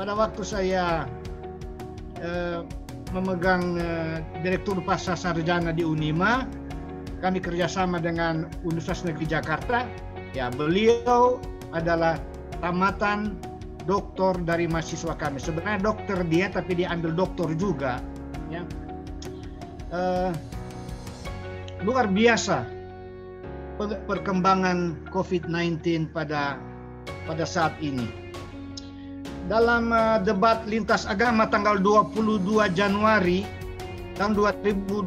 pada waktu saya memegang Direktur Pasca Sarjana di Unima, kami kerjasama dengan Universitas Negeri Jakarta. Ya, beliau adalah tamatan doktor dari mahasiswa kami. Sebenarnya dokter dia, tapi dia ambil doktor juga. Ya. Luar biasa perkembangan COVID-19 pada saat ini. Dalam debat lintas agama tanggal 22 Januari tahun 2020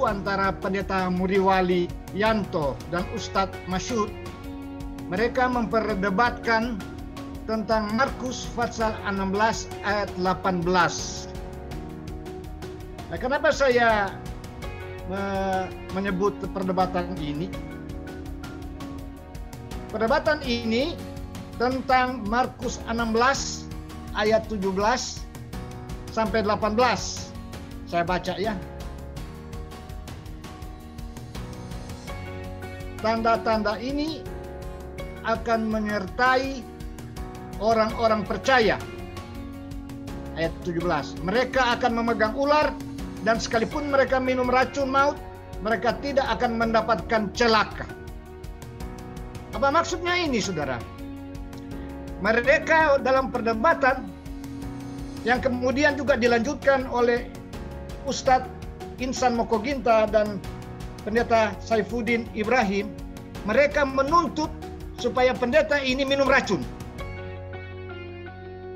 antara Pendeta Muriwali Yanto dan Ustadz Masyud, mereka memperdebatkan tentang Markus pasal 16 ayat 18. Nah, kenapa saya menyebut perdebatan ini? Perdebatan ini tentang Markus 16 ayat 17 sampai 18. Saya baca ya. Tanda-tanda ini akan menyertai orang-orang percaya. Ayat 17. Mereka akan memegang ular, dan sekalipun mereka minum racun maut, mereka tidak akan mendapatkan celaka. Apa maksudnya ini, saudara? Mereka dalam perdebatan yang kemudian juga dilanjutkan oleh Ustadz Insan Mokoginta dan Pendeta Saifuddin Ibrahim, mereka menuntut supaya pendeta ini minum racun.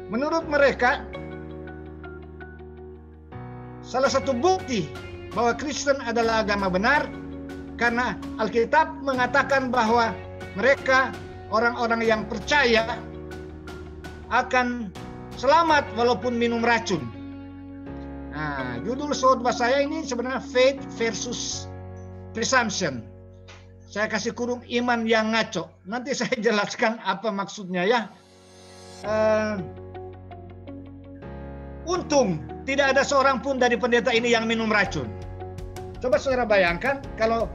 Menurut mereka, salah satu bukti bahwa Kristen adalah agama benar karena Alkitab mengatakan bahwa mereka orang-orang yang percaya akan selamat walaupun minum racun. Nah, judul khotbah saya ini sebenarnya faith versus presumption. Saya kasih kurung iman yang ngaco. Nanti saya jelaskan apa maksudnya ya. Untung tidak ada seorang pun dari pendeta ini yang minum racun. Coba saudara bayangkan kalau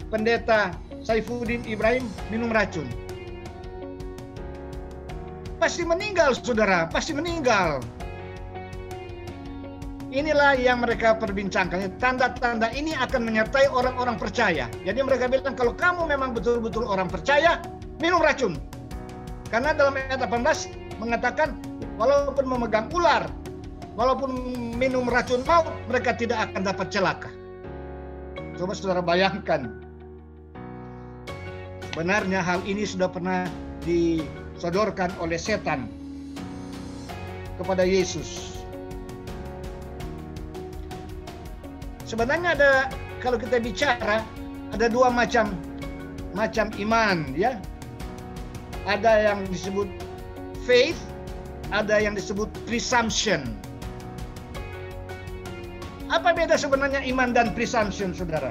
Pendeta Saifuddin Ibrahim minum racun. Pasti meninggal, saudara, pasti meninggal. Inilah yang mereka perbincangkan. Tanda-tanda ini akan menyertai orang-orang percaya. Jadi mereka bilang kalau kamu memang betul-betul orang percaya, minum racun. Karena dalam ayat 18 mengatakan walaupun memegang ular, walaupun minum racun maut, mereka tidak akan dapat celaka. Coba saudara bayangkan. Sebenarnya hal ini sudah pernah disodorkan oleh setan kepada Yesus. Sebenarnya kalau kita bicara ada dua macam iman ya. Ada yang disebut faith, ada yang disebut presumption. Apa beda sebenarnya iman dan presumption, saudara?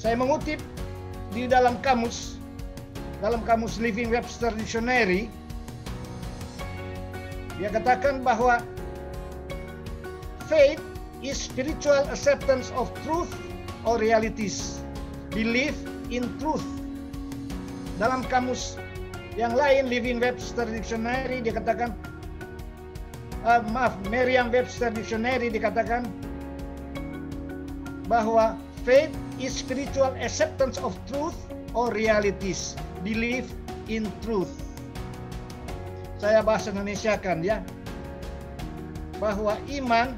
Saya mengutip di dalam kamus Living Webster Dictionary, dia katakan bahwa faith is spiritual acceptance of truth or realities, belief in truth. Dalam kamus yang lain, Living Webster Dictionary, dia katakan, Merriam-Webster Dictionary dikatakan bahwa faith is spiritual acceptance of truth or realities, belief in truth. Saya bahasa Indonesiakan ya, bahwa iman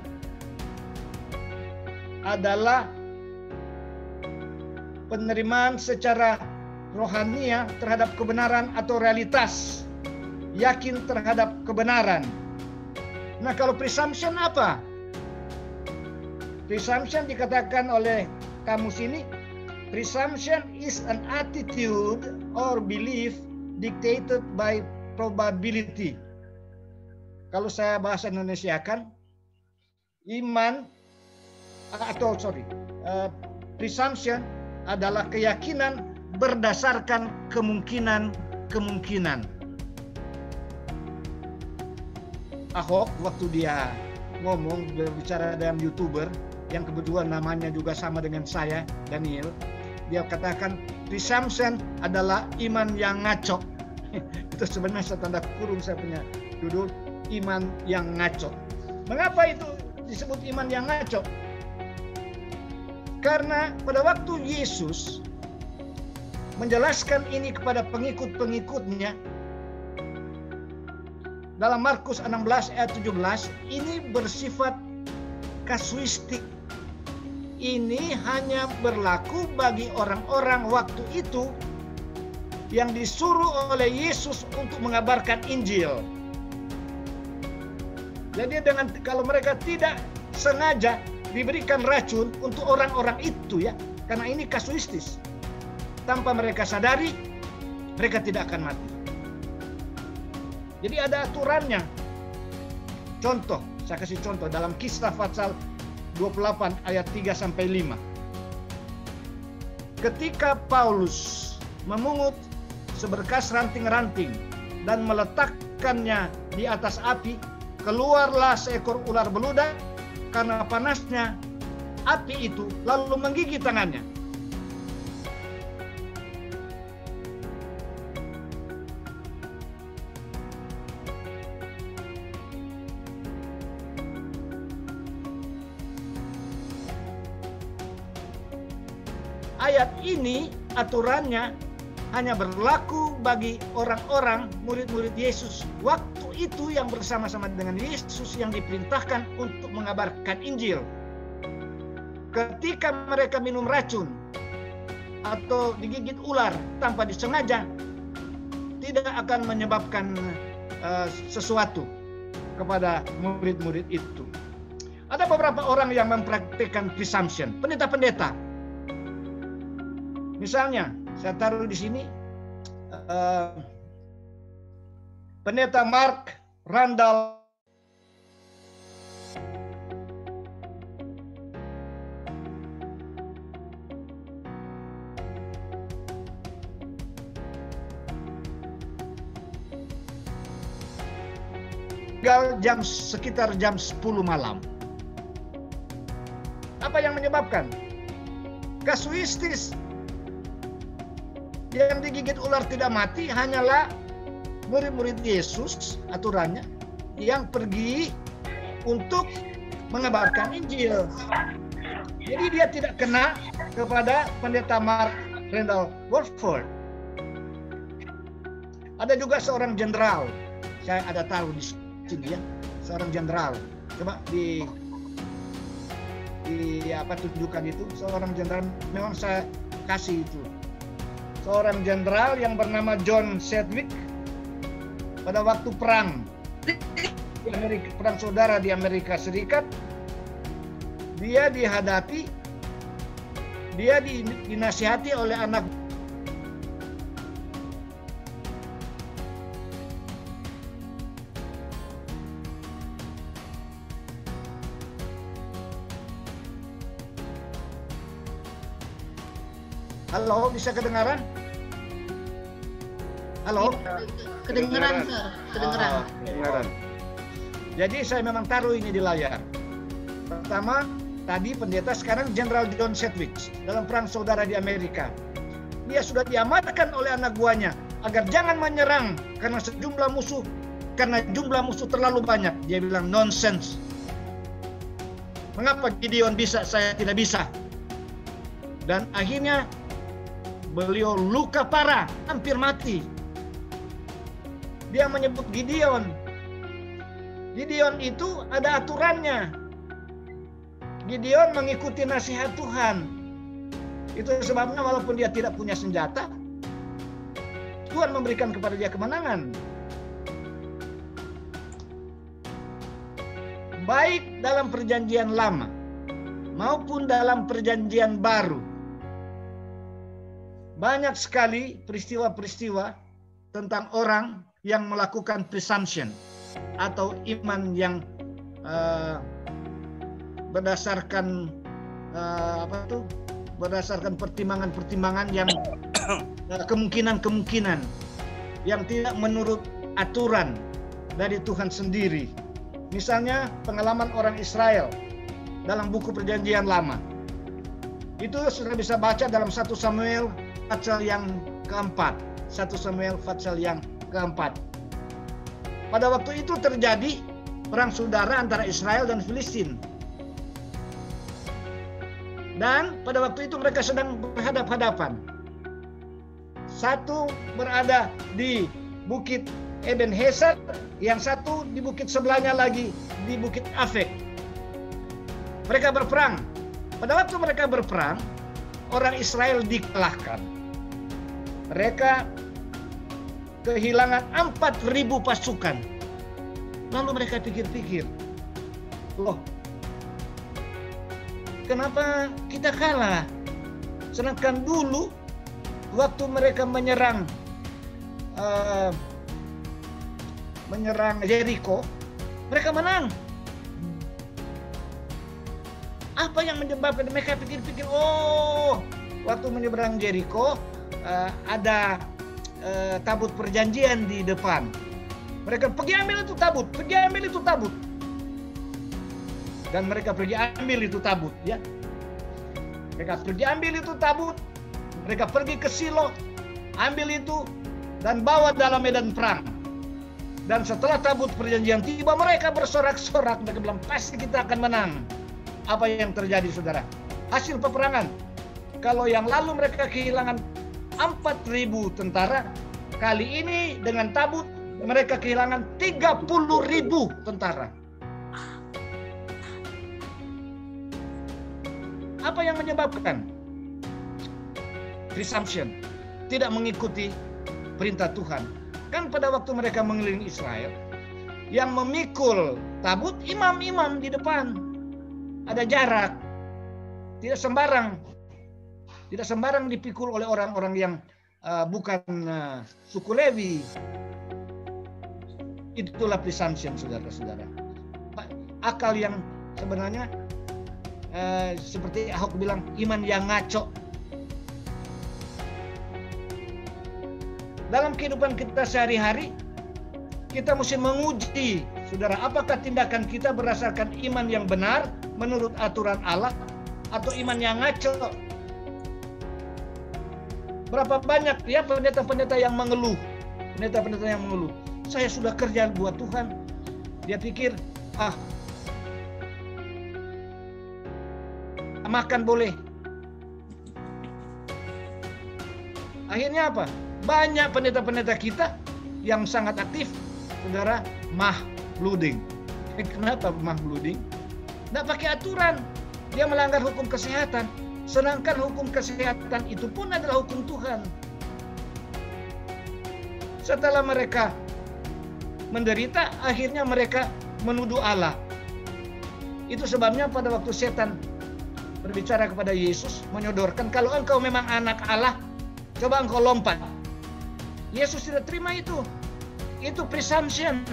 adalah penerimaan secara rohania terhadap kebenaran atau realitas, yakin terhadap kebenaran. Nah, kalau presumption apa? Presumption dikatakan oleh kamus ini, presumption is an attitude or belief dictated by probability. Kalau saya bahasa Indonesiakan, presumption adalah keyakinan berdasarkan kemungkinan. Ahok waktu dia berbicara dengan YouTuber yang kebetulan namanya juga sama dengan saya, Daniel, dia katakan presumption adalah iman yang ngaco. Itu sebenarnya tanda kurung saya punya judul, iman yang ngaco. Mengapa itu disebut iman yang ngaco? Karena pada waktu Yesus menjelaskan ini kepada pengikut-pengikutnya dalam Markus 16 ayat 17, ini bersifat kasuistik. Ini hanya berlaku bagi orang-orang waktu itu yang disuruh oleh Yesus untuk mengabarkan Injil. Jadi kalau mereka tidak sengaja diberikan racun untuk orang-orang itu ya, karena ini kasuistis. Tanpa mereka sadari, mereka tidak akan mati. Jadi ada aturannya. Contoh, saya kasih contoh dalam Kisah pasal 28 ayat 3-5. Ketika Paulus memungut seberkas ranting-ranting dan meletakkannya di atas api, keluarlah seekor ular beludak karena panasnya api itu, lalu menggigit tangannya. Ayat ini aturannya hanya berlaku bagi orang-orang murid-murid Yesus waktu itu yang bersama-sama dengan Yesus yang diperintahkan untuk mengabarkan Injil. Ketika mereka minum racun atau digigit ular tanpa disengaja, tidak akan menyebabkan sesuatu kepada murid-murid itu. Ada beberapa orang yang mempraktikkan presumption, pendeta-pendeta. Misalnya, saya taruh di sini pendeta Mark Randall sekitar jam 10 malam. Apa yang menyebabkan? Kasuistis. Yang digigit ular tidak mati hanyalah murid-murid Yesus, aturannya, yang pergi untuk mengabarkan Injil. Jadi dia tidak kena kepada pendeta Mark Randall Woodford. Ada juga seorang jenderal, saya ada taruh di sini ya, seorang jenderal. Coba tunjukkan itu, seorang jenderal, memang saya kasih itu. Seorang jenderal yang bernama John Sedgwick pada waktu perang saudara di Amerika Serikat, dia dinasihati oleh anak. Halo, bisa kedengaran? Halo? Kedengaran, Sir. Kedengaran. Kedengaran. Jadi saya memang taruh ini di layar. Pertama, tadi pendeta, sekarang Jenderal John Sedgwick dalam perang saudara di Amerika. Dia sudah diamankan oleh anak buahnya agar jangan menyerang karena jumlah musuh terlalu banyak. Dia bilang nonsense. Mengapa Gideon bisa, saya tidak bisa? Dan akhirnya beliau luka parah, hampir mati. Dia menyebut Gideon. Gideon itu ada aturannya. Gideon mengikuti nasihat Tuhan. Itu sebabnya walaupun dia tidak punya senjata, Tuhan memberikan kepada dia kemenangan. Baik dalam perjanjian lama maupun dalam perjanjian baru, banyak sekali peristiwa-peristiwa tentang orang yang melakukan presumption atau iman yang berdasarkan berdasarkan pertimbangan-pertimbangan yang kemungkinan-kemungkinan yang tidak menurut aturan dari Tuhan sendiri. Misalnya pengalaman orang Israel dalam buku Perjanjian Lama. Itu sudah bisa baca dalam 1 Samuel pasal yang keempat. 1 Samuel pasal yang keempat. Pada waktu itu terjadi perang saudara antara Israel dan Filistin. Dan pada waktu itu mereka sedang berhadap-hadapan. Satu berada di Bukit Ebenezer, yang satu di bukit sebelahnya lagi di Bukit Afek. Mereka berperang. Pada waktu mereka berperang, orang Israel dikalahkan. Mereka kehilangan 4.000 pasukan. Lalu mereka pikir-pikir, loh, kenapa kita kalah? Sedangkan dulu waktu mereka menyerang Jericho, mereka menang. Apa yang menyebabkan mereka pikir-pikir, oh, waktu menyeberang Jericho ada tabut perjanjian di depan. Mereka pergi ambil itu tabut, dan mereka pergi ambil itu tabut, ya. Mereka pergi ambil itu tabut, mereka pergi ke Silo, ambil itu dan bawa dalam medan perang. Dan setelah tabut perjanjian tiba, mereka bersorak-sorak, mereka bilang pasti kita akan menang. Apa yang terjadi, saudara? Hasil peperangan. Kalau yang lalu mereka kehilangan 4.000 tentara, kali ini dengan tabut mereka kehilangan 30.000 tentara. Apa yang menyebabkan? Presumption, tidak mengikuti perintah Tuhan. Kan pada waktu mereka mengelilingi Israel, yang memikul tabut imam-imam di depan. Ada jarak, tidak sembarang dipikul oleh orang-orang yang bukan suku Lewi. Itulah presumption, saudara-saudara. Akal yang sebenarnya seperti Ahok bilang, iman yang ngaco. Dalam kehidupan kita sehari-hari, kita mesti menguji, saudara, apakah tindakan kita berdasarkan iman yang benar menurut aturan Allah atau iman yang ngaco. Berapa banyak ya pendeta-pendeta yang mengeluh, saya sudah kerja buat Tuhan. Dia pikir, makan boleh. Akhirnya apa? Banyak pendeta-pendeta kita yang sangat aktif, saudara, blooding. Kenapa blooding? Nggak pakai aturan. Dia melanggar hukum kesehatan. Sedangkan hukum kesehatan itu pun adalah hukum Tuhan. Setelah mereka menderita, akhirnya mereka menuduh Allah. Itu sebabnya pada waktu setan berbicara kepada Yesus, menyodorkan, kalau engkau memang anak Allah, coba engkau lompat. Yesus tidak terima itu. Itu presumption.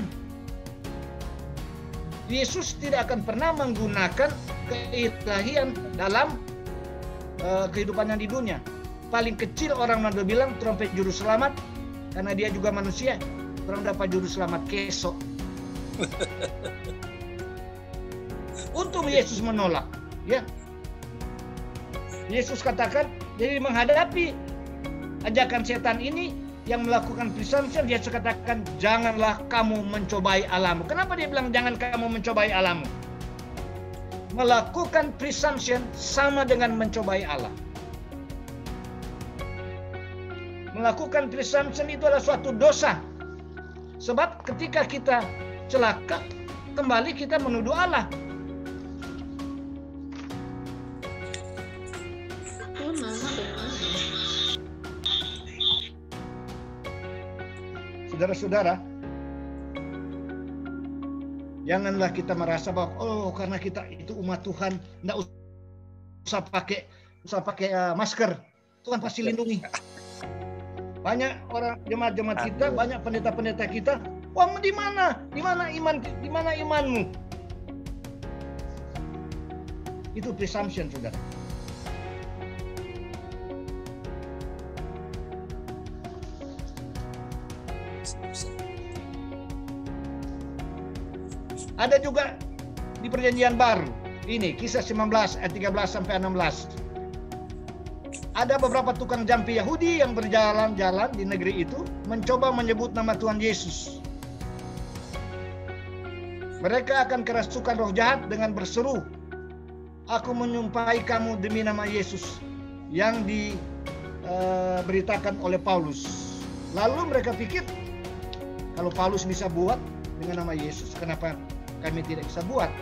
Yesus tidak akan pernah menggunakan keilahian dalam kehidupannya di dunia. Paling kecil orang mau bilang trompet juru selamat, karena dia juga manusia. Orang dapat juru selamat kesok. Untung Yesus menolak, ya. Yesus katakan, jadi menghadapi ajakan setan ini yang melakukan presumption, dia katakan, janganlah kamu mencobai Allahmu. Kenapa dia bilang jangan kamu mencobai Allahmu? Melakukan presumption sama dengan mencobai Allah. Melakukan presumption itu adalah suatu dosa. Sebab ketika kita celaka, kembali kita menuduh Allah. Saudara-saudara, janganlah kita merasa bahwa karena kita itu umat Tuhan, enggak usah pakai masker, Tuhan pasti lindungi. Banyak orang jemaat-jemaat kita, banyak pendeta-pendeta kita, di mana imanmu? Itu presumption, saudara. Ada juga di perjanjian baru. Ini kisah 19 ayat 13 sampai 16. ada beberapa tukang jampi Yahudi yang berjalan-jalan di negeri itu mencoba menyebut nama Tuhan Yesus. Mereka akan kerasukan roh jahat dengan berseru, "Aku menyumpahi kamu demi nama Yesus yang diberitakan oleh Paulus." Lalu mereka pikir, kalau Paulus bisa buat dengan nama Yesus, kenapa kami tidak bisa buat?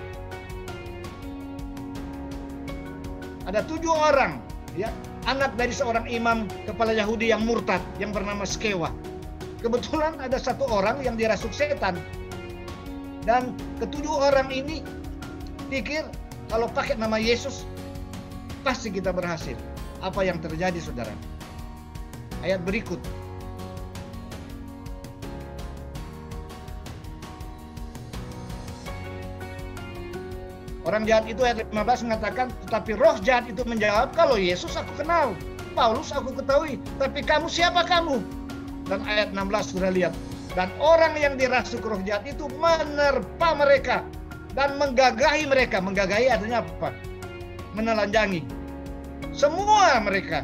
Ada 7 orang, ya, anak dari seorang imam kepala Yahudi yang murtad yang bernama Skewa. Kebetulan ada 1 orang yang dirasuk setan. Dan ke-7 orang ini pikir kalau pakai nama Yesus pasti kita berhasil. Apa yang terjadi, saudara? Ayat berikut. Orang jahat itu ayat 15 mengatakan, tetapi roh jahat itu menjawab, "Kalau Yesus aku kenal, Paulus aku ketahui, tapi kamu siapa kamu?" Dan ayat 16 sudah lihat. Dan orang yang dirasuk roh jahat itu menerpa mereka dan menggagahi mereka. Menggagahi artinya apa? Menelanjangi semua mereka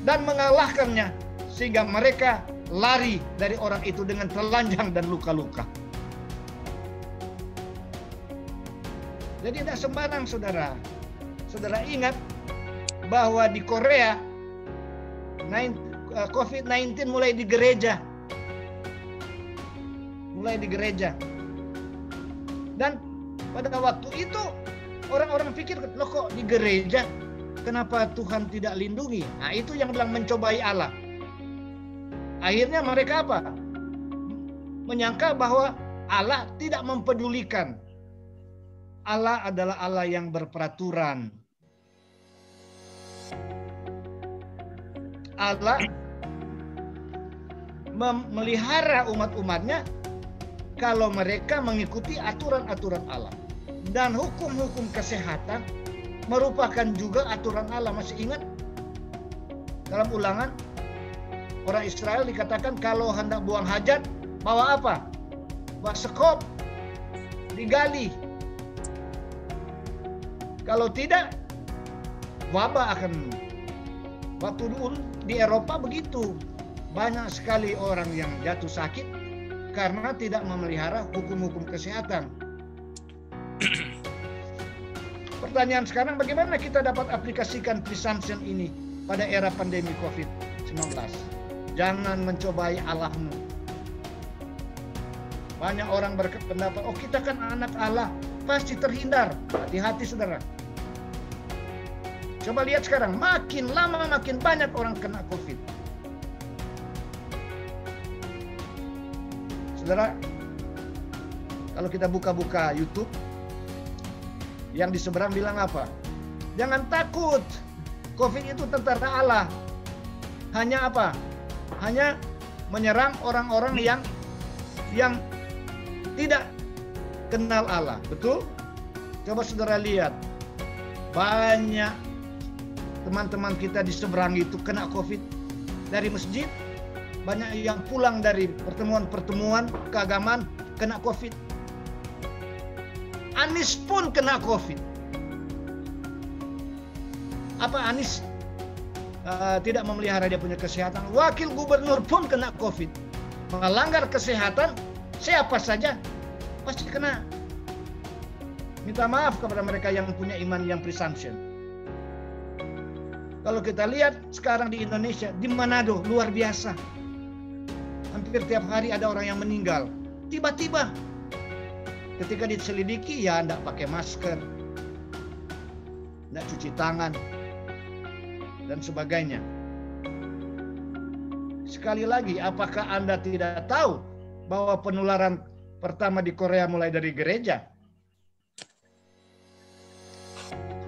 dan mengalahkannya, sehingga mereka lari dari orang itu dengan telanjang dan luka-luka. Jadi tidak sembarang, saudara. Saudara ingat bahwa di Korea COVID-19 mulai di gereja. Dan pada waktu itu orang-orang pikir, loh kok di gereja? Kenapa Tuhan tidak lindungi? Nah, itu yang bilang mencobai Allah. Akhirnya mereka apa? Menyangka bahwa Allah tidak mempedulikan. Allah adalah Allah yang berperaturan. Allah memelihara umat-umatnya kalau mereka mengikuti aturan-aturan Allah. Dan hukum-hukum kesehatan merupakan juga aturan Allah. Masih ingat? Dalam Ulangan, orang Israel dikatakan kalau hendak buang hajat, bawa apa? Bawa sekop, digali. Kalau tidak, wabah akan. Waktu dulu di Eropa begitu. Banyak sekali orang yang jatuh sakit karena tidak memelihara hukum-hukum kesehatan. Pertanyaan sekarang, bagaimana kita dapat aplikasikan presumption ini pada era pandemi COVID-19? Jangan mencobai Allahmu. Banyak orang berpendapat, oh kita kan anak Allah, pasti terhindar. Hati-hati, saudara. Coba lihat sekarang, makin lama makin banyak orang kena COVID. Saudara, kalau kita buka-buka YouTube, yang di seberang bilang apa? Jangan takut, COVID itu tentara Allah. Hanya apa? Hanya menyerang orang-orang yang tidak kenal Allah. Betul? Coba saudara lihat, banyak teman-teman kita di seberang itu kena COVID dari masjid. Banyak yang pulang dari pertemuan-pertemuan keagamaan kena COVID. Anies pun kena COVID. Apa Anies tidak memelihara dia punya kesehatan? Wakil gubernur pun kena COVID. Melanggar kesehatan, siapa saja pasti kena. Minta maaf kepada mereka yang punya iman yang presumption. Kalau kita lihat sekarang di Indonesia, di Manado, luar biasa. Hampir tiap hari ada orang yang meninggal. Tiba-tiba, ketika diselidiki, ya tidak pakai masker, tidak cuci tangan, dan sebagainya. Sekali lagi, apakah Anda tidak tahu bahwa penularan pertama di Korea mulai dari gereja?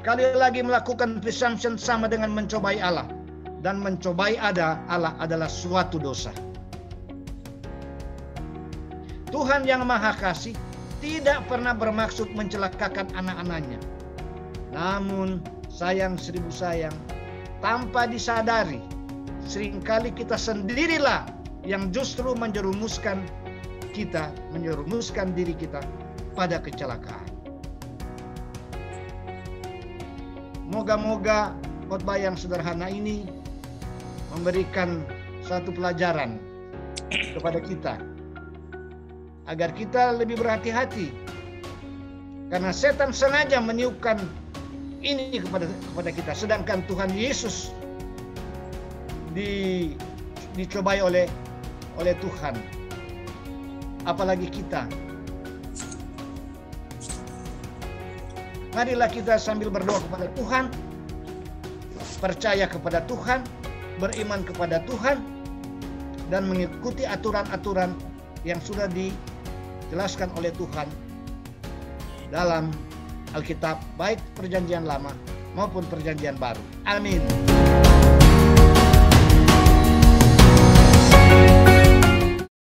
Sekali lagi melakukan presumption sama dengan mencobai Allah. Dan mencobai Allah adalah suatu dosa. Tuhan yang Maha Kasih tidak pernah bermaksud mencelakakan anak-anaknya. Namun sayang seribu sayang, tanpa disadari, seringkali kita sendirilah yang justru menjerumuskan diri kita pada kecelakaan. Moga-moga khotbah yang sederhana ini memberikan satu pelajaran kepada kita agar kita lebih berhati-hati, karena setan sengaja meniupkan ini kepada kita, sedangkan Tuhan Yesus dicobai oleh Tuhan. Apalagi kita. Marilah kita sambil berdoa kepada Tuhan, percaya kepada Tuhan, beriman kepada Tuhan, dan mengikuti aturan-aturan yang sudah dijelaskan oleh Tuhan dalam Alkitab, baik Perjanjian Lama maupun Perjanjian Baru. Amin.